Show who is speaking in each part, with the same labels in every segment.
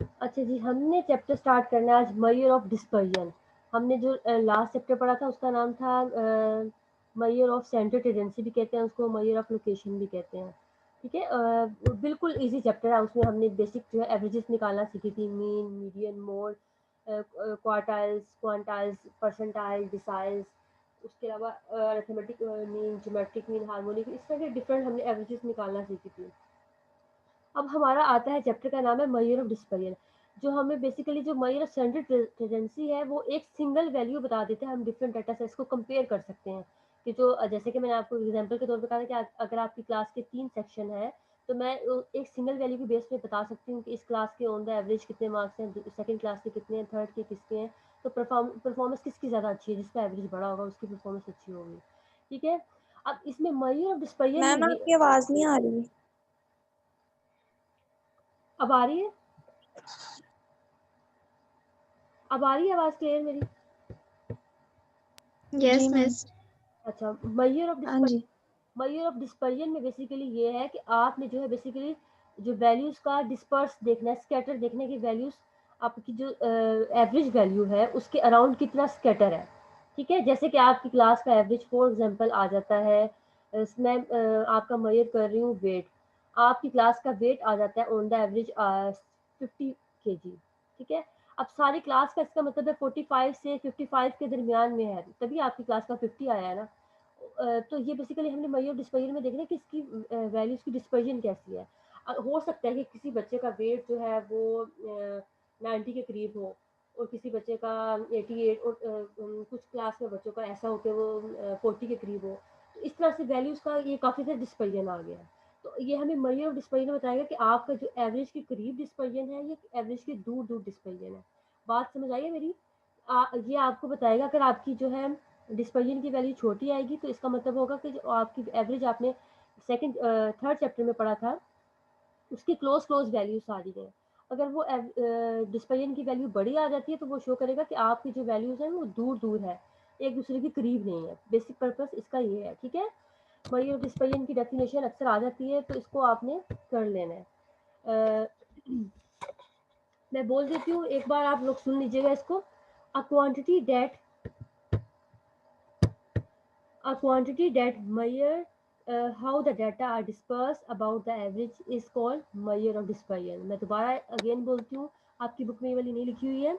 Speaker 1: अच्छा जी, हमने chapter start करना है आज मेजर ऑफ डिस्पर्जन। हमने जो लास्ट चैप्टर पढ़ा था उसका नाम था मेजर ऑफ सेंटर टेंडेंसी भी कहते हैं उसको, मेजर ऑफ लोकेशन भी कहते हैं। ठीक है, बिल्कुल इजी चैप्टर है। उसमें हमने बेसिक जो है एवरेजेस निकालना सीखी थी, mean, median, mode, quartiles, quantiles, percentile, deciles. उसके अलावा arithmetic mean, geometric mean, harmonic, इस तरह के डिफरेंट हमने एवरेजेस निकालना सीखी थी। अब हमारा आता है चैप्टर का नाम है मेजर ऑफ डिस्पर्जन, जो हमें बेसिकली जो मेजर ऑफ सेंट्रल टेंडेंसी है वो एक सिंगल वैल्यू बता देते हैं। हम डिफरेंट डाटा सेट्स को कंपेयर कर सकते हैं कि जो जैसे कि मैंने आपको एग्जांपल के तौर पे कहा था कि अगर आपकी क्लास के 3 सेक्शन है तो मैं एक सिंगल वैल्यू के बेस पे बता सकती हूँ कि इस क्लास के ऑन द एवरेज कितने मार्क्स हैं, सेकंड क्लास के कितने हैं, थर्ड के किसके हैं। तो परफॉर्मेंस किसकी ज़्यादा अच्छी है, जिसका एवरेज बड़ा होगा उसकी परफॉर्मेंस अच्छी होगी। ठीक है, अब इसमें मेजर ऑफ डिस्पर्जन में
Speaker 2: मैम
Speaker 1: ये
Speaker 2: आपकी आवाज नहीं आ रही।
Speaker 1: अब आ रही है, अब आ रही है आवाज़ क्लियर मेरी?
Speaker 2: जी
Speaker 3: यस
Speaker 2: मैम।
Speaker 3: मिस।
Speaker 1: अच्छा, मेजर ऑफ
Speaker 2: हाँ जी।
Speaker 1: मेजर ऑफ डिस्पर्जन में बेसिकली ये है कि आपने जो है बेसिकली जो वैल्यूज का डिस्पर्स देखना है, स्कैटर देखना है कि वैल्यूज आपकी जो एवरेज वैल्यू है उसके अराउंड कितना स्कैटर है। ठीक है, जैसे कि आपकी क्लास का एवरेज फॉर एग्जांपल आ जाता है, इसमें आपका मेजर कर रही हूँ वेट, आपकी क्लास का वेट आ जाता है ऑन द एवरेज 50 kg। ठीक है, अब सारी क्लास का इसका मतलब है 45 से 55 के दरमियान में है, तभी आपकी क्लास का 50 आया है ना। तो ये बेसिकली हमने मेजर डिस्पर्जन में देखना है कि इसकी वैल्यूज की डिस्पर्जन कैसी है। हो सकता है कि किसी बच्चे का वेट जो है वो 90 के करीब हो और किसी बच्चे का 88, और कुछ क्लास में बच्चों का ऐसा हो कि वो 40 के करीब हो। तो इस तरह से वैल्यूज का ये काफ़ी सारा डिस्पर्जन आ गया है। तो ये हमें मेजर ऑफ डिस्पर्जन बताएगा कि आपका जो एवरेज के करीब डिस्पर्जन है ये एवरेज के दूर दूर डिस्पर्जन है। बात समझ आई है मेरी? ये आपको बताएगा अगर आपकी जो है डिस्पर्जन की वैल्यू छोटी आएगी तो इसका मतलब होगा कि जो आपकी एवरेज आपने सेकंड थर्ड चैप्टर में पढ़ा था उसकी क्लोज क्लोज वैल्यूज आ रही है। अगर वो डिस्पर्जन की वैल्यू बड़ी आ जाती है तो वो शो करेगा कि आपकी जो वैल्यूज हैं वो दूर दूर है, एक दूसरे के करीब नहीं है। बेसिक पर्पस इसका ये है। ठीक है, वही डिस्पर्जन की डेफिनेशन अक्सर आ जाती है तो इसको आपने कर लेना है। अ, मैं बोल देती हूँ, एक बार आप लोग सुन लीजिएगा इसको। A quantity that A quantity that measure how the data are dispersed about the average is called measure of dispersion। मैं दोबारा अगेन बोलती हूँ, आपकी बुक में ये वाली नहीं लिखी हुई है।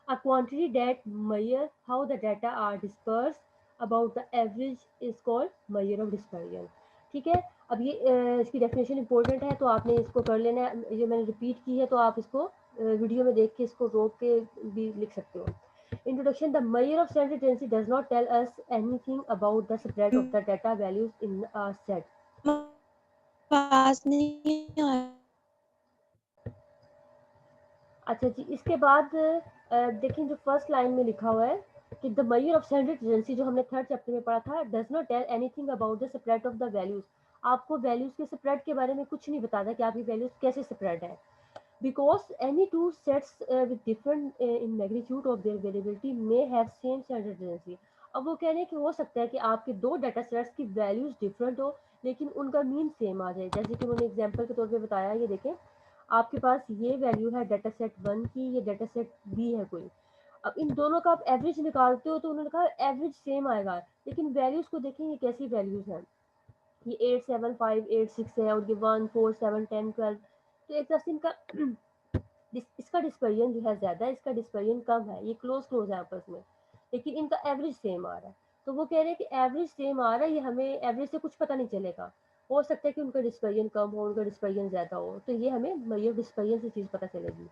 Speaker 1: A quantity that measure how the data are dispersed about the average is called measure of dispersion। ठीक है, अब ये इसकी डेफिनेशन इंपॉर्टेंट है तो आपने इसको कर लेना है। जो मैंने रिपीट की है तो आप इसको वीडियो में देख के इसको रोक के भी लिख सकते हो। Introduction: The measure of central tendency does not tell us anything about the spread of the data values in a set.
Speaker 2: आवाज नहीं आ रही।
Speaker 1: अच्छा जी, इसके बाद देखें जो फर्स्ट लाइन में लिखा हुआ है कि the measure of central tendency, जो हमने थर्ड चैप्टर में पढ़ा था, does not tell anything about the spread of the values. आपको वैल्यूज के स्प्रेड के बारे में कुछ नहीं बताता कि आपकी वैल्यूज कैसे स्प्रेड है। Because any two sets with different in magnitude of their variability may have same standard tendency। अब वो कह रहे हैं कि हो सकता है कि आपके दो डाटा सेट्स की वैल्यूज डिफरेंट हो लेकिन उनका मीन सेम आ जाए। जैसे कि उन्होंने एग्जांपल के तौर पे बताया, ये देखें आपके पास ये वैल्यू है डाटा सेट 1 की, ये डाटा सेट बी है कोई। अब इन दोनों का आप एवरेज निकालते हो तो उन्होंने कहा एवरेज सेम आएगा, लेकिन वैल्यूज को देखें ये कैसी वैल्यूज हैं। ये 8, 7, 5, 8, 6 है और ये 1, 4, 7, 10, 12। तो एक तरह से इनका इसका डिस्पर्जन जो है ज़्यादा है, इसका डिस्पर्जन कम है, ये क्लोज क्लोज है आपस में, लेकिन इनका एवरेज सेम आ रहा है। तो वो कह रहे हैं कि एवरेज सेम आ रहा है, ये हमें एवरेज से कुछ पता नहीं चलेगा। हो सकता है कि उनका डिस्पर्जन कम हो, उनका डिस्पर्जन ज़्यादा हो, तो ये हमें मेजर डिस्पर्जन से चीज़ पता चलेगी।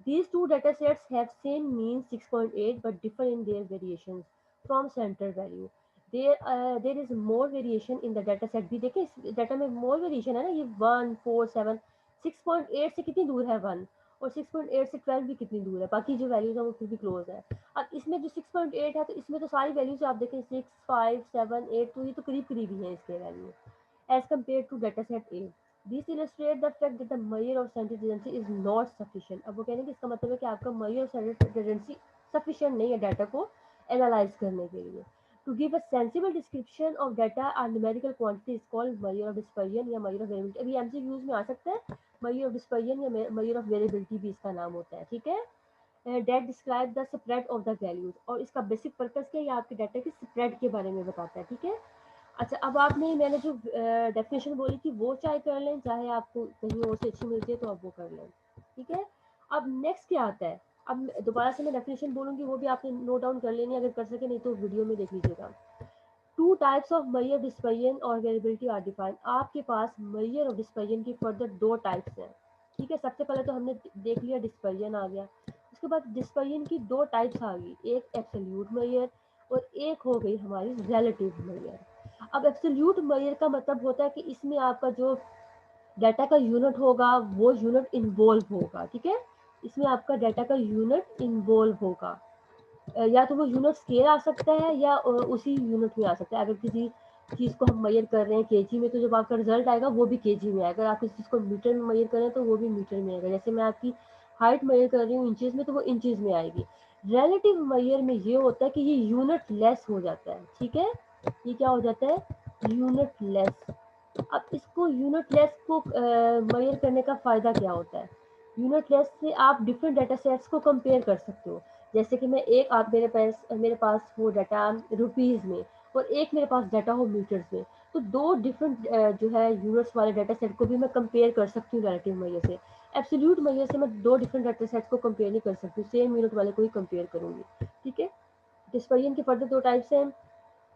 Speaker 1: These two datasets have same mean 6.8 but differ in their variations from center value. There is more variation in the dataset भी। देखिए इस डाटा में more variation है ना, ये 1, 4, 7, 6.8 से कितनी दूर है 1, और 6.8 से 12 भी कितनी दूर है, बाकी जो वैल्यूज है वो फिर भी क्लोज है। अब इसमें जो 6.8 है तो इसमें तो सारी वैल्यूज आप देखें 6, 5, 7, 8, तो ये तो करीब करीब ही है इसके value as compared to dataset A. This illustrates the fact that the measure of central tendency is not sufficient। अब वो कहने कि इसका मतलब है कि आपका measure of central tendency sufficient नहीं है डाटा को एनालाइज करने के लिए। To give a sensible description of data, a numerical quantity is called measure of dispersion या measure of variability। अभी MCQs में आ सकता है मेजर ऑफ डिस्पर्जन या मेजर ऑफ वेरिएबिलिटी भी इसका नाम होता है, ठीक है। That describe the spread of the values, और इसका बेसिक पर्पस क्या है, ये आपके डाटा के स्प्रेड के बारे में बताता है, ठीक है। अच्छा, अब आपने मैंने जो डेफिनेशन बोली थी वो चाहे कर लें, चाहे आपको कहीं और से अच्छी मिलती है तो आप वो कर लें, ठीक है। अब नेक्स्ट क्या आता है, अब दोबारा से मैं डेफिनेशन बोलूंगी, वो भी आपने नोट डाउन कर लेनी है, अगर कर सके, नहीं तो वीडियो में देख लीजिएगा। Two types of measure dispersion और वेरिएबिलिटी आर डिफाइंड। आपके पास मेजर और डिस्पर्जन की फर्दर दो टाइप्स हैं, ठीक है। सबसे पहले तो हमने देख लिया डिस्पर्जन आ गया, उसके बाद डिस्पर्जन की दो टाइप्स आ गई, एक एब्सोल्यूट मेजर और एक हो गई हमारी रिलेटिव मेजर। अब एब्सोल्यूट मेजर का मतलब होता है कि इसमें आपका जो डाटा का यूनिट होगा वो यूनिट इन्वॉल्व होगा, ठीक है। इसमें आपका डाटा का यूनिट इन्वॉल्व होगा, या तो वो यूनिट स्केल आ सकता है या उसी यूनिट में आ सकता है। अगर किसी चीज़ को हम मेजर कर रहे हैं केजी में, तो जब आपका रिजल्ट आएगा वो भी केजी में आएगा। अगर आप किसी चीज़ को मीटर में मेजर कर रहे हैं तो वो भी मीटर में आएगा। जैसे मैं आपकी हाइट मेजर कर रही हूँ इंचेस में, तो वो इंचेस में आएगी। रिलेटिव मेजर में ये होता है कि ये यूनिट लेस हो जाता है, ठीक है। ये क्या हो जाता है, यूनिट लेस। अब इसको यूनिट लेस को मेजर करने का फ़ायदा क्या होता है, यूनिट लेस से आप डिफरेंट डाटा सेट्स को कंपेयर कर सकते हो। जैसे कि मैं एक आप मेरे पास वो डाटा रुपीज़ में और एक मेरे पास डाटा हो मीटर्स में, तो दो डिफरेंट जो है यूनिट्स वाले डाटा सेट को भी मैं कंपेयर कर सकती हूँ रिलेटिव मेजर से। एब्सोल्यूट मेजर से मैं दो डिफरेंट डाटा सेट्स को कंपेयर नहीं कर सकती, सेम यूनिट वाले को ही कंपेयर करूंगी, ठीक है। डिस्पर्जन के फर्दर दो टाइप्स हैं,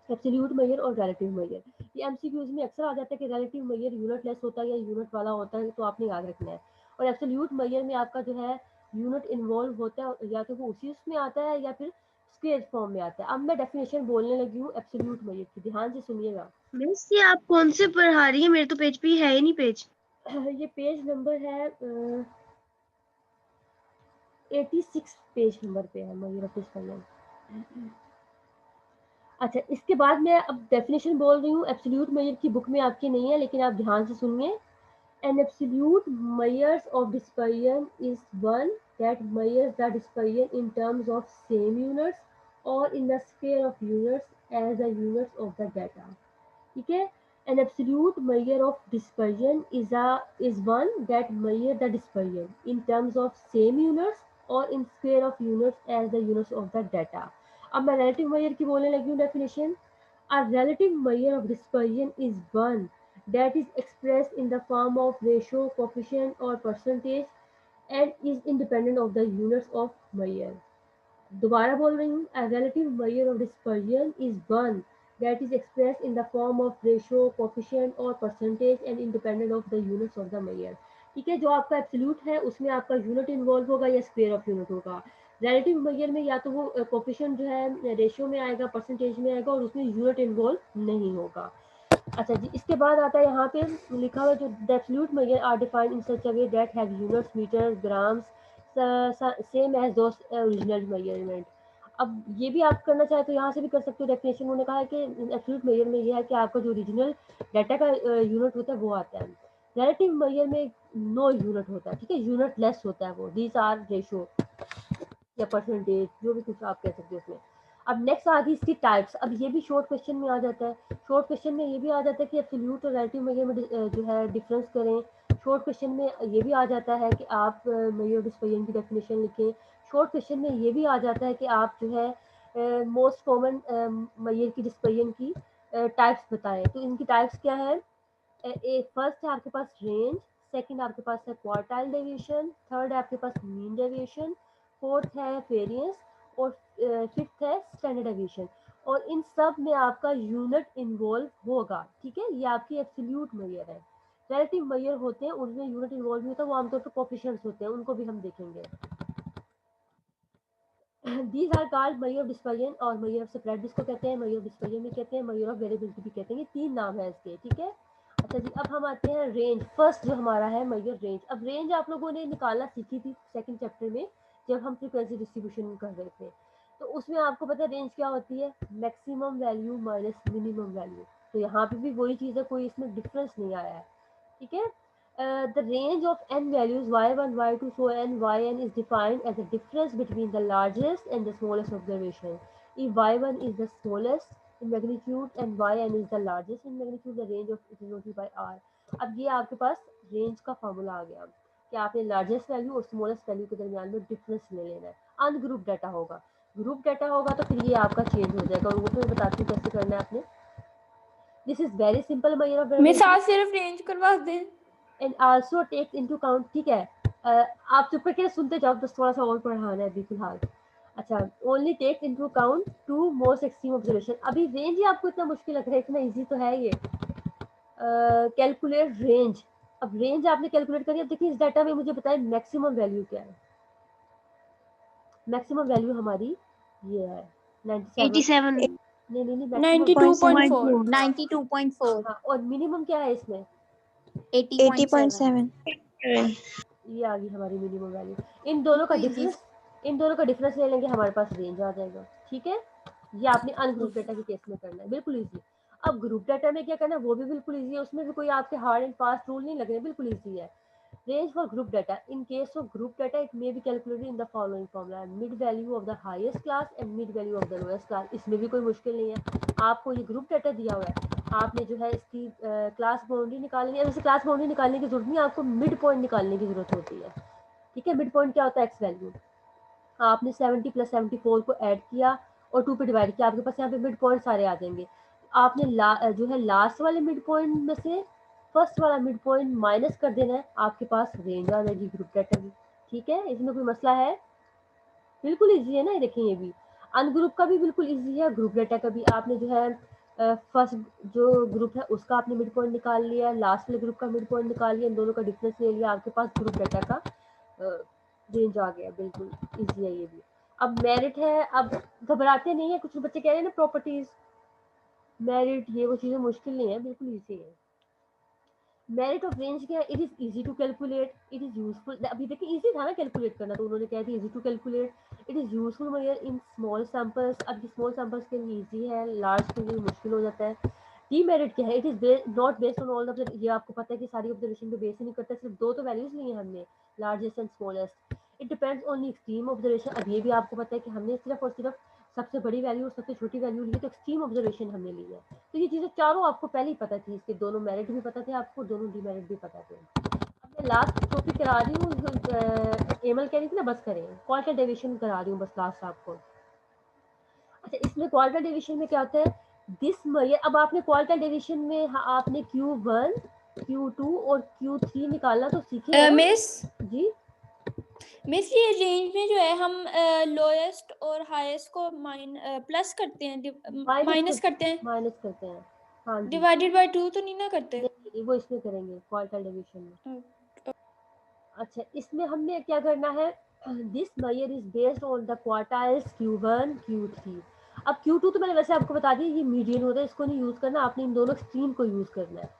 Speaker 1: एब्सोल्यूट मेजर और रिलेटिव मेजर। ये एमसीक्यूज में अक्सर आ जाता है कि रिलेटिव मेजर यूनिट लेस होता है या यूनिट वाला होता है, तो आपने याद रखना है। और एब्सोल्यूट मेजर में आपका जो है यूनिट इन्वॉल्व होता है, या तो वो उसी उसमें आता है या फिर स्केल फॉर्म में आता है। अब मैं डेफिनेशन बोलने लगी हूँ एब्सोल्यूट मेजर की, ध्यान से सुनिएगा।
Speaker 2: मिस ये आप कौन से पढ़ा रही है? मेरे तो पेज पे है ही नहीं पेज।
Speaker 1: ये पेज नंबर है 86 पेज नंबर पे है मेजर ऑफ डिस्पर्जन। अच्छा, इसके बाद मैं अब डेफिनेशन बोल रही हूँ, एब्सोल्यूट मेजर की बुक में आपकी नहीं है, लेकिन आप ध्यान से सुनिए। An absolute measures of dispersion is one that measures the dispersion in terms of same units or in the scale of units as the units of the data, ठीक है। An absolute measure of dispersion is one that measures the dispersion in terms of same units or in scale of units as the units of the data। अब मैं relative measure की बोलने लगी हूँ definition. A relative measure of dispersion is one that is expressed in the form of ratio, coefficient or percentage and is independent of the units of measure। दोबारा बोल रही हूँ, a relative measure of dispersion is one that is expressed in the form of ratio, coefficient or percentage and independent of the units of the measure। ठीक है, जो आपका absolute है उसमें आपका यूनिट इन्वॉल्व होगा या स्क्वायर ऑफ यूनिट होगा। रिलेटिव मेजर में या तो वो कोफिशिएंट जो है रेशियो में आएगा, परसेंटेज में आएगा, और उसमें यूनिट इन्वॉल्व नहीं होगा। अच्छा जी, इसके बाद आता है यहाँ पे लिखा हुआ जो the absolute measure are defined in such a way that have units, metre, grams same as those original measurement. अब ये भी आप करना चाहे तो यहाँ से भी कर सकते हो। डेफिनेशन उन्होंने कहा है कि एब्सोल्यूट मेजर में ये है कि आपका जो ओरिजिनल डाटा का यूनिट होता है वो आता है। रिलेटिव मेजर में नो यूनिट होता है, ठीक है, यूनिट लेस होता है वो। दीज आर रेशो या परसेंटेज, जो भी कुछ आप कह सकते हो उसमें। अब नेक्स्ट आ गई इसकी टाइप्स। अब ये भी शॉर्ट क्वेश्चन में आ जाता है। शॉर्ट क्वेश्चन में ये भी आ जाता है कि एब्सोल्यूट और रिलेटिव मेजर में जो है डिफरेंस करें। शॉर्ट क्वेश्चन में ये भी आ जाता है कि आप मेजर डिस्पर्जन की डेफिनेशन लिखें। शॉर्ट क्वेश्चन में ये भी आ जाता है कि आप जो है मोस्ट कॉमन मेजर की डिस्पर्जन की टाइप्स बताएं। तो इनकी टाइप्स क्या है, फर्स्ट है आपके पास रेंज, सेकंड आपके पास है क्वार्टाइल डेविएशन, थर्ड है आपके पास मीन डेविएशन, फोर्थ है वेरिएंस और फिफ्थ है स्टैंडर्ड डेविएशन। और इन सब में आपका यूनिट इन्वॉल्व होगा, ठीक है। ये आपकी एब्सोल्यूट मेजर है। रिलेटिव मेजर होते हैं उनमें यूनिट इन्वॉल्व नहीं होता, वो आमतौर पर कोफिशिएंट्स होते हैं, उनको भी हम देखेंगे। These are called measure of dispersion और मेजर ऑफ स्प्रेड, जिसको कहते हैं मेजर ऑफ डिस्पर्जन भी कहते हैं, मेजर ऑफ वेरिएबिलिटी भी कहते हैं। ये तीन नाम है इसके, ठीक है। अच्छा जी, अब हम आते हैं रेंज। फर्स्ट जो हमारा है मेजर रेंज। अब रेंज आप लोगों ने निकालना सीखी थी सेकंड चैप्टर में जब हम फ्रीक्वेंसी डिस्ट्रीब्यूशन कर रहे थे। तो उसमें आपको पता है रेंज क्या होती है, maximum value minus minimum value. तो यहाँ पे भी वही चीज़ है, कोई इसमें डिफरेंस नहीं आया है, ठीक है। The range of n values y1, y2, so n, yn is defined as the difference between the largest and the smallest observation. If y1 is the smallest in magnitude and yn is the largest in magnitude, the range of it is noted by r। अब ये आपके पास range का formula आ गया कि आपने largest value और smallest value के दरमियान में डिफरेंस ले लेना है। अनग्रुप डाटा होगा, ग्रुप डाटा होगा तो फिर ये आपका चेंज हो जाएगा, और वो तो मैं बताती हूँ कैसे करना है आपने। This is very simple measure of
Speaker 3: miss
Speaker 1: variability
Speaker 3: आज सिर्फ रेंज करवा दें।
Speaker 1: And also takes into count, ठीक है। आप चुप करके सुनते जाओ, बस थोड़ा सा और पढ़ाना है अभी फिलहाल। अच्छा, only takes into count two most extreme observation. अभी रेंज ही आपको इतना मुश्किल लग रहा है, इतना इजी तो है ये। कैलकुलेट रेंज, अब रेंज आपने कैलकुलेट करी। अब देखिए इस डाटा में मुझे बताएं मैक्सिमम वैल्यू क्या है। मैक्सिमम वैल्यू हमारी ये है 97।
Speaker 2: 87
Speaker 1: नहीं नहीं नहीं, मैक्सिमम
Speaker 3: 92.4
Speaker 4: 92.4
Speaker 1: हाँ, और मिनिमम क्या है इसमें?
Speaker 4: 80.7
Speaker 1: ये आ गई हमारी मिनिमम वैल्यू। इन दोनों का डिफरेंस, इन दोनों का डिफरेंस ले लेंगे, हमारे पास रेंज आ जाएगा। ठीक है, ये आपने अनग्रुप डाटा के केस में करना है, बिल्कुल इजी। अब ग्रुप डाटा में क्या करना है वो भी बिल्कुल इजी है, उसमें भी कोई आपके हार्ड एंड फास्ट रूल नहीं लग रहे, बिल्कुल इजी है। Range for group data. In case of group data, it may be calculated in the following formula: mid value of the highest class and mid value of the lowest class. इसमें भी कोई मुश्किल नहीं है, आपको ये group data दिया हुआ है, आपने जो है इसकी क्लास बाउंड्री निकालनी है। वैसे क्लास बाउंड्री निकालने की जरूरत नहीं है, आपको मिड पॉइंट निकालने की जरूरत होती है। ठीक है, मिड पॉइंट क्या होता है? X value. आपने 70 + 74 को ऐड किया और 2 पे डिवाइड किया, आपके पास यहाँ पे मिड पॉइंट सारे आ जाएंगे। आपने जो है लास्ट वाले मिड पॉइंट में से फर्स्ट वाला मिड पॉइंट माइनस कर देना है, आपके पास रेंज आ जाएगी ग्रुप डाटा की। ठीक है, इसमें कोई मसला है? बिल्कुल इजी है ना, ये देखें, ये भी अनग्रुप का भी बिल्कुल इजी है, ग्रुप डाटा का भी। आपने जो है फर्स्ट जो ग्रुप है उसका आपने मिड पॉइंट निकाल लिया, लास्ट वाले ग्रुप का मिड पॉइंट निकाल लिया, इन दोनों का डिफरेंस ले लिया, आपके पास ग्रुप डाटा का रेंज आ गया। बिल्कुल इजी है ये भी। अब मेरिट है, अब घबराते नहीं है, कुछ बच्चे कह रहे हैं ना प्रॉपर्टीज मेरिट ये वो चीजें मुश्किल नहीं है, बिल्कुल इजी है। मेरिट ऑफ रेंज क्या है? It is easy to calculate, it is useful. अभी देखिए इजी था ना कैलकुलेट करना, तो उन्होंने कहा था easy to calculate. It is useful measure in small samples. अब ये स्मॉल सैंपल्स के लिए इजी है, लार्ज के लिए मुश्किल हो जाता है। डीमेरिट क्या है? It is not based on all the, ये आपको पता है कि सारी ऑब्जर्वेशन पे बेस ही नहीं करता, सिर्फ दो तो वैल्यूज ली है हमने, largest and smallest. It depends on extreme observation. अब ये भी आपको पता है कि हमने सिर्फ और सिर्फ सबसे बड़ी वैल्यू और सबसे छोटी वैल्यू ली है, तो एक्सट्रीम ऑब्जर्वेशन हमने ली है। तो ये चीजें चारों आपको पहले ही पता थी, इसके दोनों मेरिट भी पता थे आपको, दोनों डीमेरिट भी पता थे। अब मैं लास्ट टॉपिक करा रही हूँ, एमएल कह रही थी ना, बस करें, क्वार्टर डेविएशन करा रही हूँ बस लास्ट आपको। अच्छा, इसमें क्वार्टर डेविएशन में क्या होता है? दिस मेजर, अब आपने क्वार्टर डेविएशन में आपने Q1 Q2 और Q3 निकालना तो सीखे ना?
Speaker 3: मिस
Speaker 1: जी
Speaker 3: मिस ये रेंज में जो है हम लोएस्ट और हाईएस्ट को प्लस करते हैं, माइनस करते हैं,
Speaker 1: माइनस करते हैं, हाँ जी।
Speaker 3: डिवाइडेड बाय 2 तो नहीं ना करते?
Speaker 1: नहीं, वो इसमें करेंगे क्वार्टर डिवीजन में। अच्छा, इसमें हमने क्या करना है? This measure is based on the quartiles Q1 Q3। अब Q2 तो मैंने वैसे आपको बता दिया, ये मीडियन होता है, इसको नहीं यूज करना, आपने इन दोनों एक्सट्रीम को यूज करना है,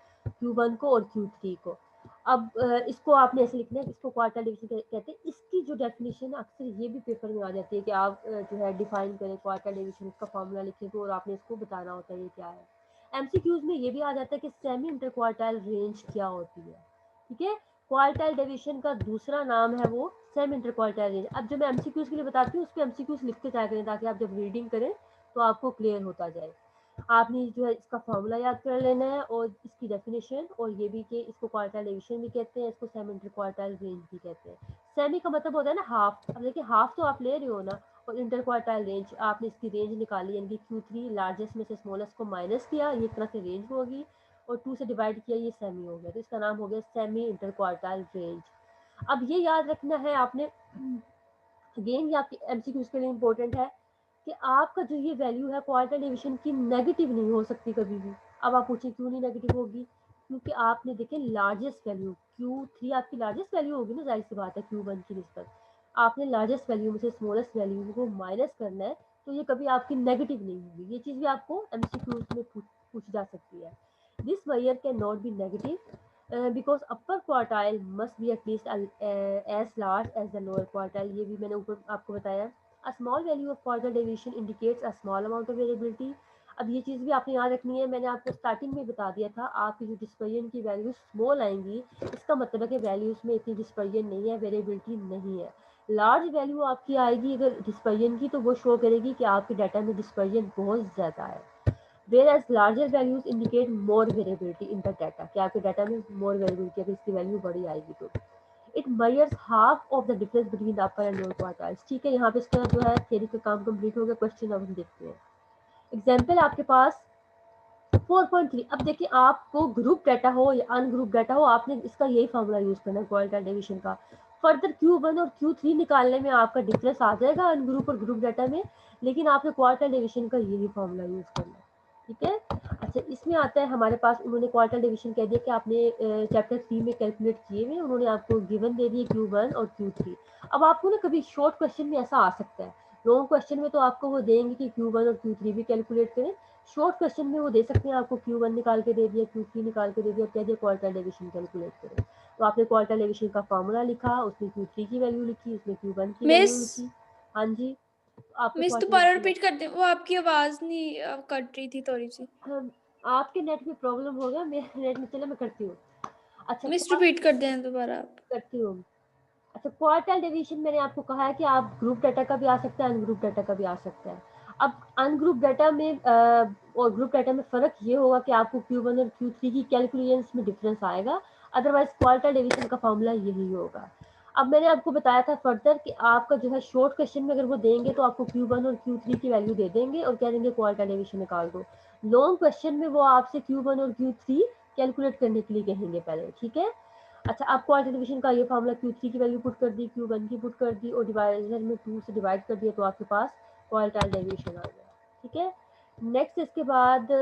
Speaker 1: Q1 को और Q3 को। अब इसको आपने ऐसे लिखना है, इसको क्वार्टर डिवीजन कहते हैं। इसकी जो डेफिनेशन अक्सर ये भी पेपर में आ जाती है कि आप जो है डिफाइन करें क्वार्टर डिवीजन का फॉर्मूला लिखें तो, और आपने इसको बताना होता है ये क्या है। एमसीक्यूज में ये भी आ जाता है कि सेमी इंटर क्वार्टाइल रेंज क्या होती है। ठीक है, क्वार्टाइल डिवीजन का दूसरा नाम है वो सेमी इंटर क्वार्टाइल रेंज। अब जब मैं एमसीक्यूज के लिए बताती हूँ, उस पर एमसीक्यूज लिखते जाया करें, ताकि आप जब रीडिंग करें तो आपको क्लियर होता जाए। आपने जो है इसका फॉर्मूला याद कर लेना है, और इसकी डेफिनेशन, और ये भी कि इसको क्वार्टाइल डिवीजन भी कहते हैं, इसको सेमी इंटर क्वार्टाइल रेंज भी कहते हैं। सेमी का मतलब होता है ना हाफ। अब देखिए हाफ तो आप ले रहे हो ना, और इंटर क्वार्टाइल रेंज आपने इसकी रेंज निकाली, यानी कि Q3 लार्जेस्ट में से स्मॉलेस्ट को माइनस किया, ये एक तरह से रेंज होगी, और 2 से डिवाइड किया, ये सेमी हो गया, तो इसका नाम हो गया सेमी इंटर क्वार्टाइल रेंज। अब ये याद रखना है आपने, अगेन ये आपकी एमसीक्यूज के लिए इंपॉर्टेंट है, कि आपका जो ये वैल्यू है क्वार्टर डिवीजन की नेगेटिव नहीं हो सकती कभी भी। अब आप पूछे क्यों नहीं नेगेटिव होगी? क्योंकि आपने देखे लार्जेस्ट वैल्यू Q3 आपकी लार्जेस्ट वैल्यू होगी ना, जाहिर सी बात है Q1 की निस्बत। आपने लार्जेस्ट वैल्यू में से स्मॉलेस्ट वैल्यू को माइनस करना है, तो ये कभी आपकी नेगेटिव नहीं होगी। ये चीज़ भी आपको एमसीक्यूज में पूछी जा सकती है। This measure can not be negative because upper quartile must be at least as large as the lower quartile. ये भी मैंने ऊपर आपको बताया। A small value of quarter deviation indicates a small amount of variability. अब ये चीज़ भी आपने याद रखनी है, मैंने आपको स्टार्टिंग में बता दिया था, आपकी जो डिस्पर्जन की वैल्यू स्मॉल आएंगी, इसका मतलब है कि वैल्यूज में इतनी डिस्पर्जन नहीं है, वेरिएबिलिटी नहीं है। लार्ज वैल्यू आपकी आएगी अगर डिस्पर्जन की, तो वो शो करेगी कि आपके डाटा में डिस्पर्जन बहुत ज़्यादा है। whereas larger values indicate more variability in the data, कि आपके डाटा में more variability है, इसकी वैल्यू बड़ी आएगी तो it measures half of the difference between the upper and lower quartiles. ठीक है, यहाँ पे इसका जो है थ्योरी का काम कंप्लीट हो गया। क्वेश्चन अब हम देखते हैं। एग्जाम्पल आपके पास 4.3। अब देखिए, आपको ग्रुप डाटा हो या अनग्रुप डाटा हो, आपने इसका यही फॉर्मूला यूज करना है क्वार्टाइल डिवीजन का। फर्दर Q1 और Q3 निकालने में आपका डिफरेंस आ जाएगा अनग्रुप और ग्रुप डाटा में, लेकिन आपने क्वार्टाइल डिवीजन का यही फॉर्मूला यूज करना है। ठीक है, अच्छा इसमें आता है हमारे पास, उन्होंने क्वार्टाइल डिवीजन कह दिया कि आपने चैप्टर 3 में कैलकुलेट किए हुए, उन्होंने आपको गिवन दे दिए Q1 और Q3। अब आपको ना कभी शॉर्ट क्वेश्चन में ऐसा आ सकता है, लॉन्ग क्वेश्चन में तो आपको वो देंगे कि Q1 और Q3 भी कैलकुलेट करें, शॉर्ट क्वेश्चन में वो दे सकते हैं आपको Q1 निकाल के दे दिया, Q3 निकाल के दे दिया, कह दिया क्वार्टाइल डिवीजन कैलकुलेट करें। तो आपने क्वार्टाइल डिवीजन का फॉर्मूला लिखा, उसमें Q3 की वैल्यू लिखी, उसमें Q1 की वैल्यू
Speaker 3: मिस
Speaker 1: लिखी। हाँ जी, आपको
Speaker 3: मिस
Speaker 1: क्वार्टाइल
Speaker 3: दोबारा
Speaker 1: डिवीजन
Speaker 3: रिपीट कर दे, वो आपकी आवाज नहीं कट रही थी थोड़ी सी।
Speaker 1: आपके नेट में प्रॉब्लम होगा, मेरे नेट में, चलो मैं करती हूँ। अच्छा
Speaker 3: मिस रिपीट कर दें दोबारा आप।
Speaker 1: करती हूँ। अच्छा, क्वार्टाइल डिवीजन मैंने आपको कहा है कि आप ग्रुप डाटा का भी आ सकता है, अनग्रुप डाटा का भी आ सकता है। अब अनग्रुप डाटा में और ग्रुप डाटा में फ़र्क ये होगा कि आपको Q1 और Q3 की कैलकुलेशंस में डिफरेंस आएगा, अदरवाइज क्वार्टाइल डिवीजन का फॉर्मूला यही होगा। अब मैंने आपको बताया था फर्दर कि आपका जो है शॉर्ट क्वेश्चन में अगर वो देंगे तो आपको Q1 और Q3 की वैल्यू दे देंगे और कह देंगे क्वार्टाइल डिवीजन निकाल दो। लॉन्ग क्वेश्चन में वो आपसे Q1 और Q3 कैलकुलेट करने के लिए कहेंगे पहले। ठीक है, अच्छा आप क्वार्टाइल डिवीजन का ये फॉर्मूला Q3 की वैल्यू पुट कर दी, Q1 की पुट कर दी और डिवाइजर में 2 से डिवाइड कर दिया, तो आपके पास क्वार्टाइल डिवीजन आ गया। ठीक है, नेक्स्ट इसके बाद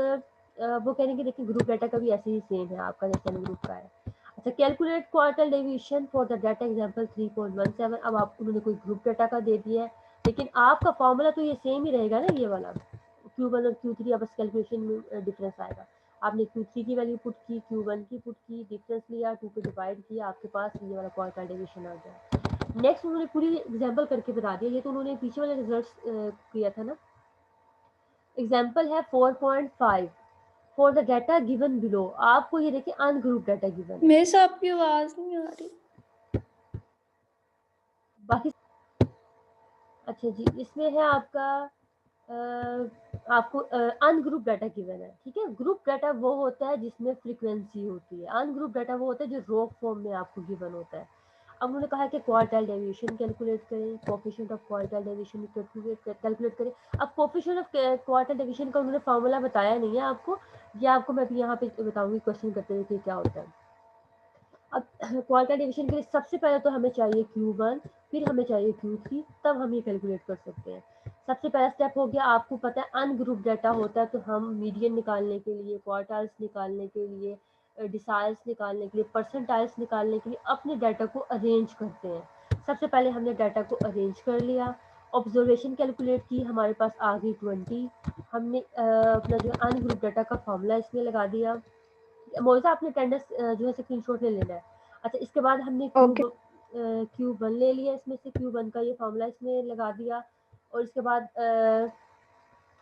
Speaker 1: वो कह रहे हैं कि देखिए ग्रुप डाटा का भी ऐसे ही सेम है आपका जैसे ग्रुप का है। अच्छा, calculate quartile division for the data example 3.17। अब आप उन्होंने कोई ग्रुप डाटा का दे दिया है, लेकिन आपका फॉर्मूला तो ये सेम ही रहेगा ना, ये वाला Q1 और Q3, अब बस कैलकुलेशन में डिफरेंस आएगा। आपने Q3 की वैल्यू पुट की, Q1 की पुट की, डिफरेंस लिया, 2 पे डिवाइड किया, आपके पास ये वाला क्वार्टाइल डिवीजन आ गया। नेक्स्ट उन्होंने पूरी एग्जांपल करके बता दिया, ये तो उन्होंने पीछे वाले रिजल्ट्स किया था ना। एग्जांपल है 4.5 for the data given below. आपको ये देखिए अनग्रुप डाटा गिवन है,
Speaker 3: मिस आपकी आवाज नहीं आ रही।
Speaker 1: बाकी अच्छा जी, इसमें है आपका आपको अनग्रुप डाटा गिवन है। ठीक है, ग्रुप डाटा वो होता है जिसमें फ्रीक्वेंसी होती है, अनग्रुप डाटा वो होता है जो रॉ फॉर्म में आपको गिवन होता है। अब उन्होंने कहा कि क्वार्टाइल डेविएशन कैलकुलेट करें, coefficient of quartile deviation calculate करें। अब कोएफिशिएंट ऑफ क्वार्टाइल डेविएशन का उन्होंने फार्मूला बताया नहीं है आपको, ये आपको मैं अभी यहाँ पे बताऊंगी क्वेश्चन करते हुए कि क्या होता है। अब क्वार्टाइल डिवीजन के लिए सबसे पहले तो हमें चाहिए Q1, फिर हमें चाहिए Q3, तब हम ये कैलकुलेट कर सकते हैं। सबसे पहला स्टेप हो गया, आपको पता है अनग्रुप डाटा होता है, तो हम मीडियन निकालने के लिए, क्वार्टाइल्स निकालने के लिए, डिसाइल्स निकालने के लिए, परसेंटाइल्स निकालने के लिए अपने डाटा को अरेंज करते हैं। सबसे पहले हमने डाटा को अरेंज कर लिया, ऑब्जर्वेशन कैलकुलेट की, हमारे पास आ गई 20। हमने अपना जो अनग्रुप डाटा का फॉर्मूला इसमें लगा दिया। मोइजा आपने अटेंडेंस जो है स्क्रीनशॉट ले लेना है। अच्छा, इसके बाद हमने Q1 ले लिया, इसमें से Q1 का ये फॉर्मूला इसमें लगा दिया और इसके बाद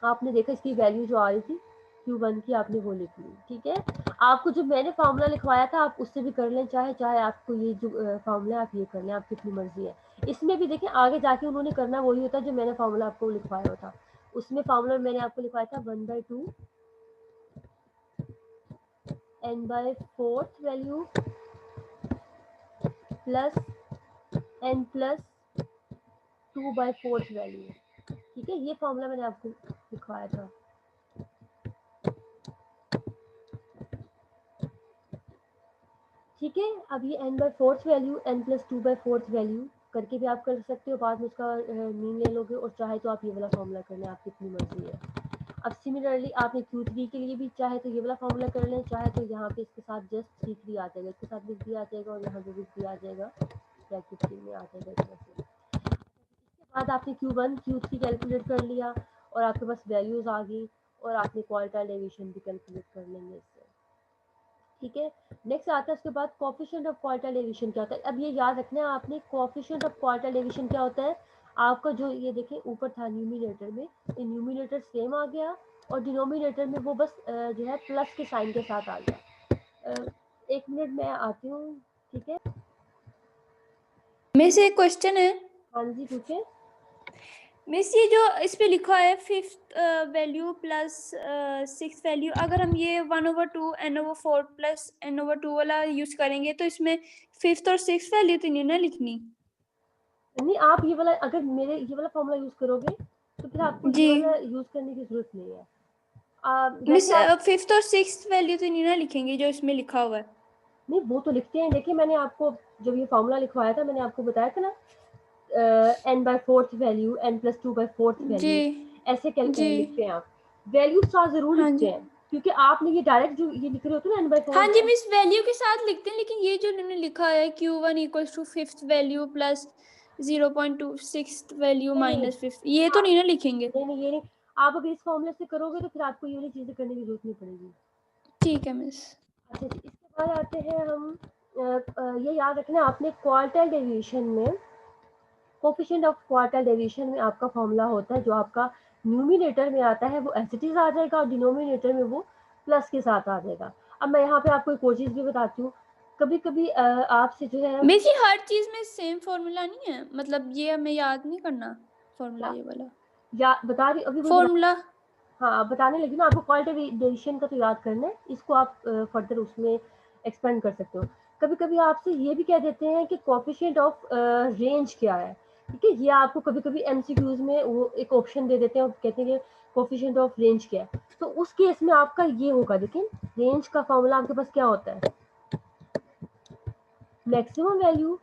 Speaker 1: आपने देखा इसकी वैल्यू जो आ रही थी Q1 की, आपने वो लिख ली। ठीक है, आपको जो मैंने फॉर्मूला लिखवाया था आप उससे भी कर लें, चाहे आपको ये जो फॉर्मूला आप ये कर लें, आपकी अपनी मर्जी है। इसमें भी देखिए आगे जाके उन्होंने करना वही होता है जो मैंने फॉर्मूला आपको लिखवाया होता। उसमें फॉर्मूला मैंने आपको लिखवाया था 1/2 n/4 value plus n plus 2/4 value. ठीक है, ये फॉर्मूला मैंने आपको लिखवाया था। ठीक है, अब ये n/4 value, n plus 2/4 value करके भी आप कर सकते हो, बाद में उसका मीन ले लोगे, और चाहे तो आप ये वाला फॉर्मूला कर लें, आपकी अपनी मर्जी है। अब सिमिलरली आपने Q3 के लिए भी चाहे तो ये वाला फॉर्मूला कर लें, चाहे तो यहाँ पे इसके साथ जस्ट C3 आ जाएगा, इसके साथ भी 3 आ जाएगा और यहाँ पे भी 3 आ जाएगा, ब्रैकेट 3 में आ जाएगा इस तरह से। इसके बाद आपने Q1 Q3 कैलकुलेट कर लिया और आपके पास वैल्यूज आ गई और आपने क्वार्टाइल डेविएशन भी कैलकुलेट कर लेंगे इससे। ठीक है, नेक्स्ट आता है उसके बाद कोएफिशिएंट ऑफ क्वार्टाइल डेविएशन क्या होता है। अब ये याद रखना है आपने, कोएफिशिएंट ऑफ क्वार्टाइल डेविएशन क्या होता है। आपका जो ये देखें ऊपर था न्यूमिनेटर में, ये न्यूमिनेटर सेम आ गया और डिनोमिनेटर में वो बस जो है प्लस के साइन के साथ आ गया। 1 मिनट में आती हूँ। ठीक है,
Speaker 3: मेरे से एक क्वेश्चन है।
Speaker 1: हाँ जी पूछे।
Speaker 3: मिस ये जो इस पे लिखा है fifth value plus six value, अगर हम ये 1/2 n/4 प्लस n/2 वाला यूज करेंगे तो इसमें फिफ्थ और सिक्स वैल्यू तो नहीं ना लिखनी।
Speaker 1: नहीं, आप ये वाला अगर मेरे ये वाला फॉर्मूला यूज करोगे तो फिर आपको
Speaker 3: जी
Speaker 1: ये वाला यूज करने की जरूरत नहीं है।
Speaker 3: मिस
Speaker 1: वैसे आप
Speaker 3: फिफ्थ और सिक्स वैल्यू तो नहीं ना लिखेंगे जो इसमें लिखा हुआ है।
Speaker 1: नहीं, वो तो लिखते हैं। देखिए मैंने आपको जब ये फॉर्मूला लिखवाया था मैंने आपको बताया था ना, n/4 वैल्यू n+2/4
Speaker 3: जी
Speaker 1: वैल्यू ऐसे
Speaker 3: जी
Speaker 1: लिखते हैं आप। वैल्यू साथ जरूर
Speaker 3: हाँ
Speaker 1: लिखते
Speaker 3: जी
Speaker 1: हैं क्योंकि आपने ये डायरेक्ट जो ये लिख रहे होते हैं ना
Speaker 3: हाँ
Speaker 1: n/4
Speaker 3: जी मिस वैल्यू के साथ लिखते हैं, लेकिन ये जो उन्होंने लिखा है Q1 equals to fifth value plus 0.26 value
Speaker 1: नहीं नहीं
Speaker 3: माइनस फिफ्थ, ये तो नहीं ना लिखेंगे।
Speaker 1: नहीं नहीं, ये नहीं। आप अगर इस फॉर्मूले से करोगे तो फिर आपको ये वाली चीजें करने की जरूरत नहीं पड़ेगी।
Speaker 3: ठीक है मिस।
Speaker 1: अच्छा जी, इसके बाद आते हैं हम ये याद रखना आपने क्वार्टाइल डेविएशन में, कोफिशिएंट ऑफ क्वार्टाइल डेविएशन में आपका फॉर्मूला होता है जो आपका न्यूमिनेटर में आता है वो एज इट इज आ जाएगा और डिनोमिनेटर में वो प्लस के साथ आ जाएगा। अब मैं यहाँ पे आपको एक और चीज़ भी बताती हूँ। कभी कभी आपसे जो है
Speaker 3: मिस ये हर चीज में सेम फॉर्मूला नहीं है, मतलब ये हमें याद नहीं करना फॉर्मूला ये वाला
Speaker 1: या बता रही अभी मुझे
Speaker 3: फॉर्मूला।
Speaker 1: हाँ बताने लगी ना आपको। क्वालिटी डेविएशन का तो याद करना है, इसको आप फर्दर उसमें एक्सपेंड कर सकते हो। कभी कभी आपसे ये भी कह देते हैं कि कोफिशिएंट ऑफ रेंज क्या है। ठीक है, ये आपको कभी कभी एमसीक्यूज में वो एक ऑप्शन दे देते हैं और कहते हैं कि कोफिशिएंट ऑफ रेंज क्या है। तो उस केस में आपका ये होगा, लेकिन रेंज का फॉर्मूला आपके पास क्या होता है, maximum value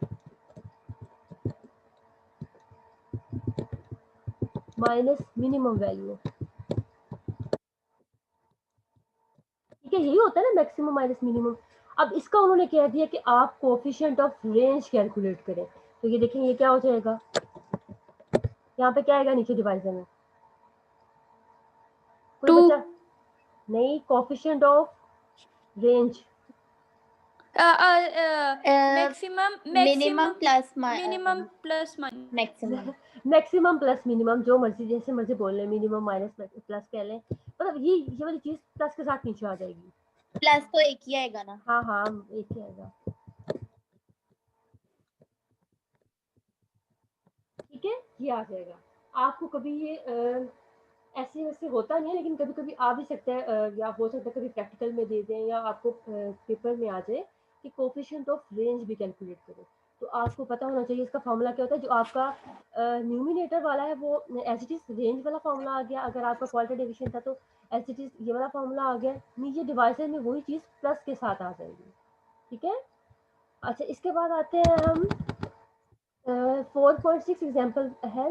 Speaker 1: minus minimum value. ठीक है, यही होता है ना मैक्सिमम माइनस मिनिमम। अब इसका उन्होंने कह दिया कि आप कोफिशिएंट ऑफ रेंज कैलकुलेट करें। तो ये देखें ये क्या हो जाएगा, यहाँ पे क्या आएगा नीचे डिवाइजर में, कोई
Speaker 3: 2
Speaker 1: बच्चा नहीं, coefficient of range
Speaker 3: maximum
Speaker 4: minimum plus
Speaker 3: minimum plus minus
Speaker 4: maximum.
Speaker 1: Maximum plus minimum, जो मर्जी जैसे मर्जी बोल लें, मिनिमम माइनस प्लस कह लें, मतलब ये वाली चीज प्लस के साथ नीचे आ जाएगी।
Speaker 4: प्लस तो एक ही आएगा ना।
Speaker 1: हाँ हाँ, एक ही आएगा। ठीक है, ये आ जाएगा। आपको कभी ये ऐसे वैसे होता नहीं है, लेकिन कभी कभी आ भी सकता है, या हो सकता है कभी प्रैक्टिकल में दे दें या आपको पेपर में आ जाए कि कोफिशिएंट ऑफ रेंज भी कैलकुलेट करें। तो आपको पता होना चाहिए इसका फॉर्मूला क्या होता है। जो आपका न्यूमिनेटर वाला है वो एज इट इज रेंज वाला फॉर्मूला आ गया। अगर आपका क्वालिटी डिवीजन था तो एज इट इज ये वाला फॉर्मूला आ गया। नीचे डिवाइसर में वही चीज़ प्लस के साथ आ जाएगी। ठीक है। अच्छा, इसके बाद आते हैं हम 4.6 एग्जाम्पल है।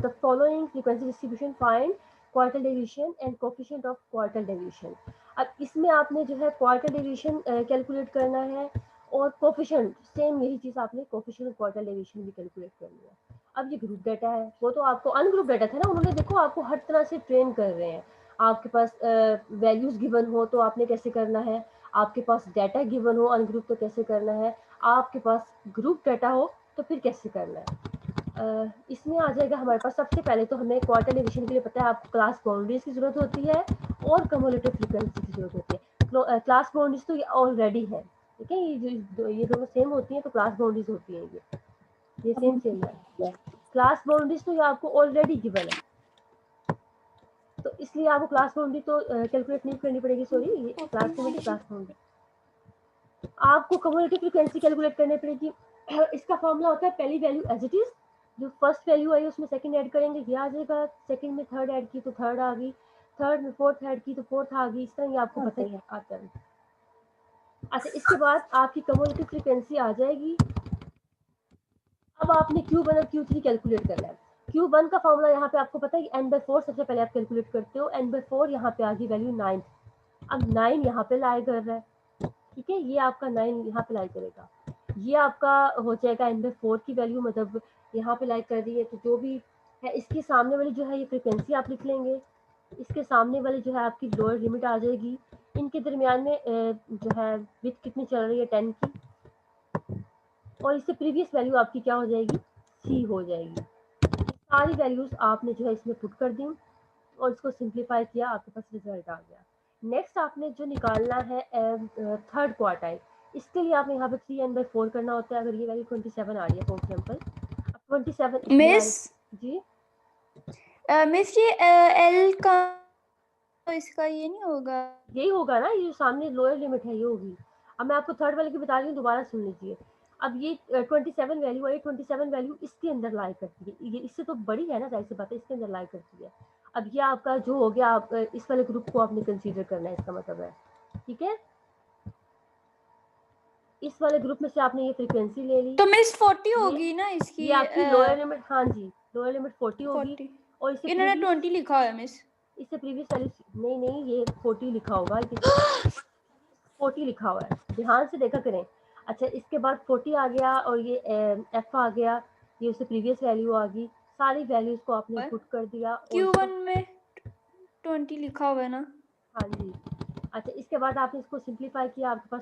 Speaker 1: The following frequency distribution find quartile deviation and coefficient of quartile deviation. अब इसमें आपने जो है क्वार्टल डेविएशन कैलकुलेट करना है और कोफिशिएंट सेम यही चीज़ आपने कोफिशिएंट और क्वार्टल डेविएशन भी कैलकुलेट करनी है। अब ये ग्रुप डाटा है, वो तो आपको अनग्रुप डाटा था ना, उन्होंने देखो आपको हर तरह से ट्रेन कर रहे हैं। आपके पास वैल्यूज गिवन हो तो आपने कैसे करना है, आपके पास डाटा गिवन हो अनग्रुप तो कैसे करना है, आपके पास ग्रुप डाटा हो तो फिर कैसे करना है। इसमें आ जाएगा हमारे पास। सबसे पहले तो हमें क्वार्टर डिवीजन के लिए पता है आपको क्लास बाउंड्रीज की जरूरत होती है और कम्युलेटिव फ्रीक्वेंसी की जरूरत होती है। क्लास बाउंड्रीज तो ये ऑलरेडी है, ठीक है, ये दोनों सेम होती हैं तो क्लास बाउंड्रीज होती है ये सेम है। क्लास बाउंड्रीज तो ये आपको ऑलरेडी गिवन है, तो इसलिए आपको क्लास बाउंड्री तो कैलकुलेट नहीं करनी पड़ेगी। सॉरी, ये क्लास बाउंड्री आपको कम्युलेटिव फ्रीक्वेंसी कैलकुलेट करनी पड़ेगी। इसका फॉर्मूला होता है पहली वैल्यू एज इट इज, जो फर्स्ट वैल्यू आई उसमें सेकंड ऐड करेंगे, ये आ जाएगा। सेकंड में थर्ड ऐड की तो थर्ड आ गई, थर्ड में फोर्थ ऐड की तो फोर्थ आ गई। इस तरह ये आपको पता है आता है। अच्छा, इसके बाद आपकी कम्युलेटिव फ्रीक्वेंसी आ जाएगी। अब आपने Q1 और Q3 कैलकुलेट करना है। Q1 का फॉर्मूला यहाँ पे आपको पता है कि n/4 सबसे पहले आप कैलकुलेट करते हो। n/4 यहाँ पे आ गई वैल्यू 9। अब 9 यहाँ पे लाई कर रहा है, ठीक है, ये आपका 9 यहाँ पे लाई करेगा। ये आपका हो जाएगा n/4 की वैल्यू, मतलब यहाँ पे लाई कर रही है तो जो भी है इसके सामने वाली जो है ये फ्रिक्वेंसी आप लिख लेंगे। इसके सामने वाली जो है आपकी लोअर लिमिट आ जाएगी। इनके दरमियान में जो है विथ कितनी चल रही है 10 की, और इससे प्रीवियस वैल्यू आपकी क्या हो जाएगी, C हो जाएगी। सारी वैल्यूज आपने जो है इसमें पुट कर दी और इसको सिंप्लीफाई किया, आपके पास रिजल्ट आ गया। नेक्स्ट आपने जो निकालना है थर्ड क्वार्टाइल, इसके लिए आपने यहाँ पे 3n/4 करना होता है। अगर ये वैल्यू 27 आ रही है फॉर एग्जाम्पल, अब 27
Speaker 3: मिस
Speaker 1: जी
Speaker 3: मिस ये एल का तो इसका ये नहीं होगा।
Speaker 1: यही होगा ना, ये जो सामने लोअर लिमिट है ये होगी। अब मैं आपको थर्ड वाले की बता रही हूँ, दोबारा सुन लीजिए। अब ये 27 वैल्यू है, 27 वैल्यू इसके अंदर लाई करती है, ये इससे तो बड़ी है ना, जाहिर सी बात है इसके अंदर लाई करती है। अब ये आपका जो हो गया, आप इस वाले ग्रुप को आपने कंसीडर करना है, इसका मतलब है, ठीक है। इस वाले ग्रुप में से आपने ये फ्रीक्वेंसी ले ली,
Speaker 3: तो मिस 40
Speaker 1: ये
Speaker 3: होगी ना इसकी।
Speaker 1: ये आपकी लोअर लिमिट, हाँ जी लोअर लिमिट 40 होगी।
Speaker 3: 40
Speaker 1: और इससे
Speaker 3: इन्होंने
Speaker 1: प्रीवियस
Speaker 3: 20 लिखा हुआ है मिस।
Speaker 1: इससे प्रीवियस वैल्यू नहीं ये 40 लिखा होगा, 40 लिखा हुआ है, ध्यान से देखा करें। अच्छा, इसके बाद 40 आ गया और ये एफ आ गया, ये उससे प्रीवियस वैल्यू आ गई, सारी वैल्यूज को आपने पुट कर दिया और
Speaker 3: Q1 में 20 लिखा हुआ है ना।
Speaker 1: हाँ जी। अच्छा, इसके बाद आपने इसको सिंप्लीफाई किया, आपके पास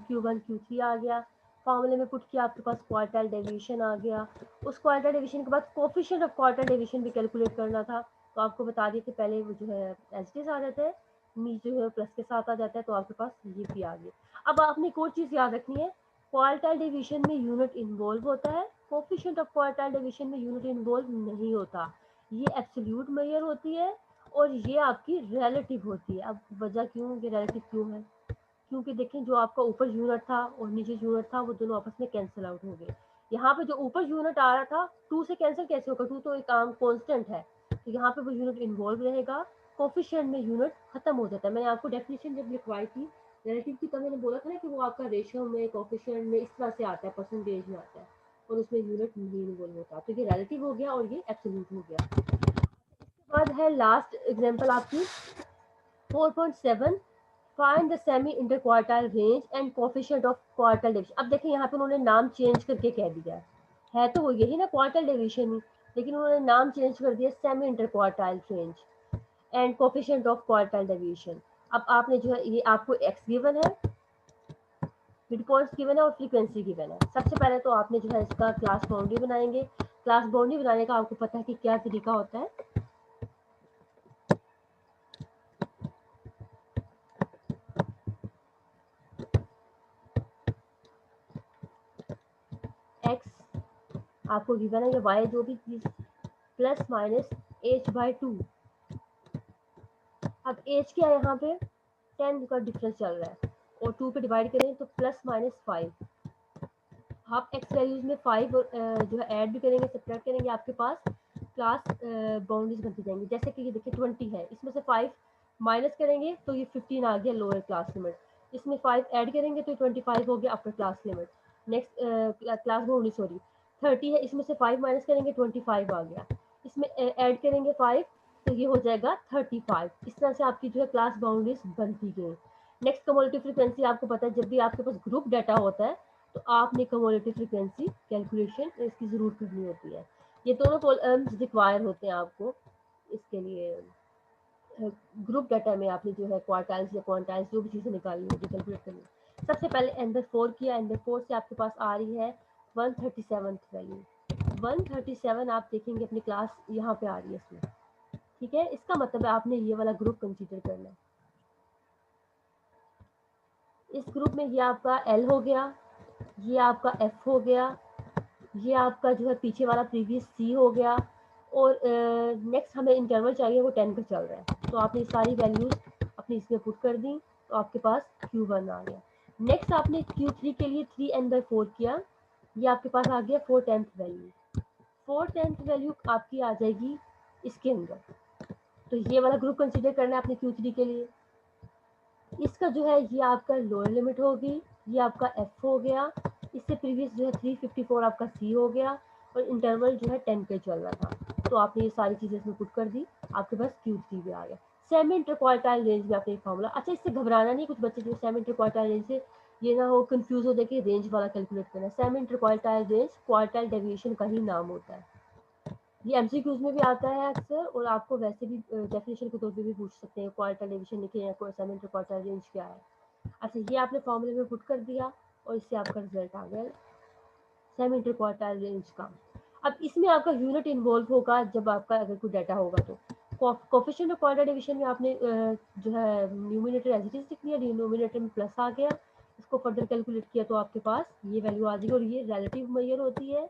Speaker 1: Q1 Q3 आ गया, फॉर्मूले में पुट किया, आपके पास क्वार्टाइल डेविएशन आ गया। उस क्वार्टाइल डेविएशन के बाद कोफिशिएंट ऑफ क्वार्टाइल डेविएशन भी कैलकुलेट करना था, तो आपको बता दिया कि पहले वो जो है एज इट इज आ जाता है, नीचे जो है प्लस के साथ आ जाता है, तो आपके पास ये भी आ गया। अब आपने एक और चीज़ याद रखनी है, क्वार्टाइल डेविएशन में यूनिट इन्वॉल्व होता है, कोफिशिएंट ऑफ क्वार्टाइल डेविएशन में यूनिट इन्वॉल्व नहीं होता। ये एब्सोल्यूट मेजर होती है और ये आपकी रिलेटिव होती है। अब वजह क्यों, ये रिलेटिव क्यों है, क्योंकि देखें जो आपका ऊपर यूनिट था और नीचे यूनिट था वो दोनों आपस में कैंसिल आउट हो गए। यहाँ पे जो ऊपर यूनिट आ रहा था 2 से कैंसिल कैसे होगा, 2 तो एक आम कांस्टेंट है, तो यहाँ पे वो यूनिट इन्वॉल्व रहेगा, कोफिशिएंट में यूनिट खत्म हो जाता है। मैंने आपको डेफिनेशन जब लिखवाई थी रिलेटिव की, तब मैंने बोला था ना कि वो आपका रेशियो में, कोफिशिएंट में इस तरह से आता है, परसेंटेज में आता है और उसमें यूनिट नहीं इन्वॉल्व होता। तो ये रिलेटिव हो गया और ये एब्सोल्यूट हो गया। इसके बाद है लास्ट एग्जांपल आपकी 4.7, find the semi interquartile range and coefficient of quartile division. अब देखिए यहाँ पे उन्होंने नाम चेंज करके कह दिया है तो वो यही ना क्वार्टाइल डिवीजन ही, लेकिन उन्होंने नाम चेंज कर दिया semi interquartile range and coefficient of quartile division. अब आपने जो है ये आपको एक्स गिवन है, मिड पॉइंट्स गिवन है और फ्रीक्वेंसी गिवन है। सबसे पहले तो आपने जो है इसका क्लास बाउंड्री बनाएंगे। क्लास बाउंड्री बनाने का आपको पता है कि क्या तरीका होता है, एक्स आपको गिवन है, या वाई जो भी चीज प्लस माइनस h/2। अब h क्या है यहाँ पे 10 का डिफरेंस चल रहा है और 2 पे डिवाइड करें तो प्लस माइनस 5। आप एक्स वैल्यूज में 5 जो है ऐड भी करेंगे, सब्ट्रैक्ट करेंगे, आपके पास क्लास बाउंड्रीज बनती जाएंगी। जैसे कि ये देखिए 20 है, इसमें से 5 माइनस करेंगे तो ये 15 आ गया लोअर क्लास लिमिट, इसमें 5 ऐड करेंगे तो 25 हो गया upper class limit. Next class boundary sorry 30 है, इसमें से 5 माइनस करेंगे 25 आ गया, इसमें ऐड करेंगे 5 तो ये हो जाएगा 35। इस तरह से आपकी जो है क्लास बाउंड्रीज बनती गई। नेक्स्ट कम्युलेटिव फ्रीक्वेंसी आपको पता है, जब भी आपके पास ग्रुप डाटा होता है तो आपने कम्युलेटिव फ्रीक्वेंसी कैलकुलेशन इसकी जरूर करनी होती है। ये दोनों कॉलम्स रिक्वायर होते हैं आपको इसके लिए, ग्रुप डाटा में आपने जो है क्वार्टाइल्स या क्वांटाइल्स जो भी चीज़ें निकालनी होगी कैलकुलेट करनी। सबसे पहले एंडर 4 किया, एंडर 4 से आपके पास आ रही है 137 वैल्यू। 137 आप देखेंगे अपनी क्लास यहाँ पे आ रही है इसमें, ठीक है। इसका मतलब है आपने ये वाला ग्रुप कंसीडर करना है। इस ग्रुप में ये आपका L हो गया, ये आपका F हो गया, ये आपका जो है पीछे वाला प्रीवियस C हो गया और नेक्स्ट हमें इंटरवल चाहिए वो 10 का चल रहा है, तो आपने सारी वैल्यूज अपनी इसमें पुट कर दी तो आपके पास Q1 आ गया। नेक्स्ट आपने Q3 के लिए 3n/4 किया, ये आपके पास आ गया 4/10 वैल्यू। 4/10 वैल्यू आपकी आ जाएगी इसके अंदर, तो ये वाला ग्रुप कंसीडर करना है आपने Q3 के लिए। इसका जो है ये आपका लोअर लिमिट होगी, ये आपका F हो गया, इससे प्रीवियस जो है 354 आपका C हो गया और इंटरवल जो है 10 पे चल रहा था, तो आपने ये सारी चीज़ें इसमें पुट कर दी, आपके पास Q3 भी आ गया। सेमी इंटरक्वार्टाइल रेंज में आपने एक फार्मूला, अच्छा इससे घबराना नहीं, कुछ बच्चे जो सेमी इंटरक्वार्टाइल रेंज से ये ना हो कंफ्यूज हो जाए रेंज वाला कैलकुलेट करना है। Semi interquartile range quartile deviation का ही नाम होता है, ये एमसीक्यूज में भी आता है अक्सर और आपको वैसे भी डेफिनेशन के तौर पे भी पूछ सकते हैं, क्वार्टाइल डिवीजन लिखे या सेमी इंटरक्वार्टाइल रेंज क्या है। अच्छा, ये आपने फॉर्मूले में पुट कर दिया और इससे आपका रिजल्ट आ गया सेमी इंटरक्वार्टाइल रेंज का। अब इसमें आपका यूनिट इन्वॉल्व होगा जब आपका अगर कोई डाटा होगा तो कोफिशिएंट ऑफ क्वार्टाइल डिवीजन में आपने जो है न्यूमिनेटर एज इट इज लिख दिया, डिनोमिनेटर में प्लस आ गया, इसको फर्दर कैलकुलेट किया तो आपके पास ये वैल्यू आ जाएगी और ये रिलेटिव मेजर होती है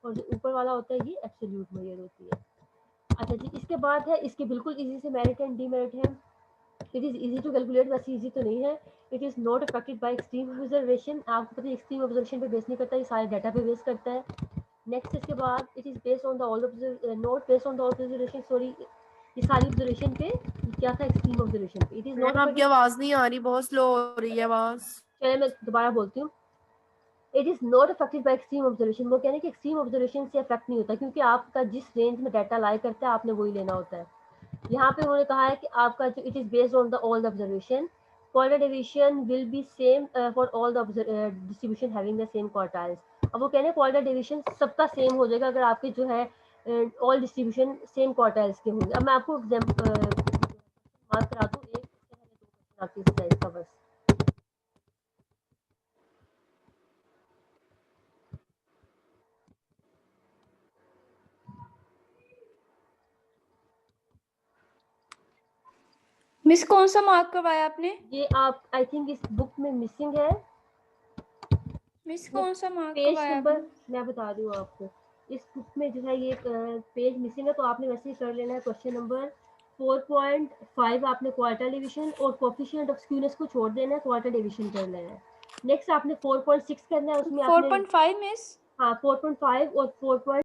Speaker 1: और जो ऊपर वाला होता है ये एब्सोल्यूट मेजर होती है। अच्छा जी, इसके बाद है, इसके बिल्कुल इजी से मेरिट एंड डीमेरिट है। It is easy to calculate, वैसे इजी तो नहीं है। It is not affected by extreme observation, आपको पता है एक्सट्रीम ऑब्जर्वेशन पे बेस नहीं करता, ये सारे डाटा पे बेस करता है। नेक्स्ट इसके बाद it is based on the all not based on the observation, sorry ये सारी ऑब्जर्वेशन पे क्या था, एक्सट्रीम ऑब्जर्वेशन पे। इट इज़ नॉट
Speaker 5: मैम आपकी आवाज नहीं आ रही, बहुत स्लो हो रही है आवाज।
Speaker 1: चलिए मैं दोबारा बोलती हूँ। It is not affected by extreme observation, वो कह रहे हैं कि एक्सट्रीम ऑब्जर्वेशन से अफेक्ट नहीं होता, क्योंकि आपका जिस रेंज में डाटा लाई करता है आपने वही लेना होता है। यहाँ पे उन्होंने कहा है कि आपका जो it is based on the all the observation, quarter division will be same for all the distribution having the same quartiles. अब वो कह रहे हैं क्वार्टर डिवीजन सबका सेम हो जाएगा अगर आपके जो है ऑल डिस्ट्रीब्यूशन सेम क्वार्टाइल्स के होंगे। अब मैं आपको एग्जाम्पल मार्क करा दूँ, एक दो आपकी एक्सरसाइज का बस।
Speaker 3: मिस कौन सा मार्क करवाया आपने?
Speaker 1: ये आप आई थिंक इस बुक में मिसिंग है,
Speaker 3: मिस कौन सा मार्क
Speaker 1: पेज
Speaker 3: करवाया
Speaker 1: नंबर
Speaker 3: आपने?
Speaker 1: मैं बता दूँ आपको। इस बुक में जो है ये पेज मिसिंग है, तो आपने वैसे ही कर लेना है। क्वेश्चन नंबर 4.5 आपने क्वार्टर डिवीजन और कोफिशिएंट ऑफ स्क्यूनेस को छोड़ देना है, क्वार्टर डिवीजन कर लेना है। नेक्स्ट आपने 4.6 करना है, उसमें आपने
Speaker 3: 4.5 मिस।
Speaker 1: हाँ 4.5 और 4.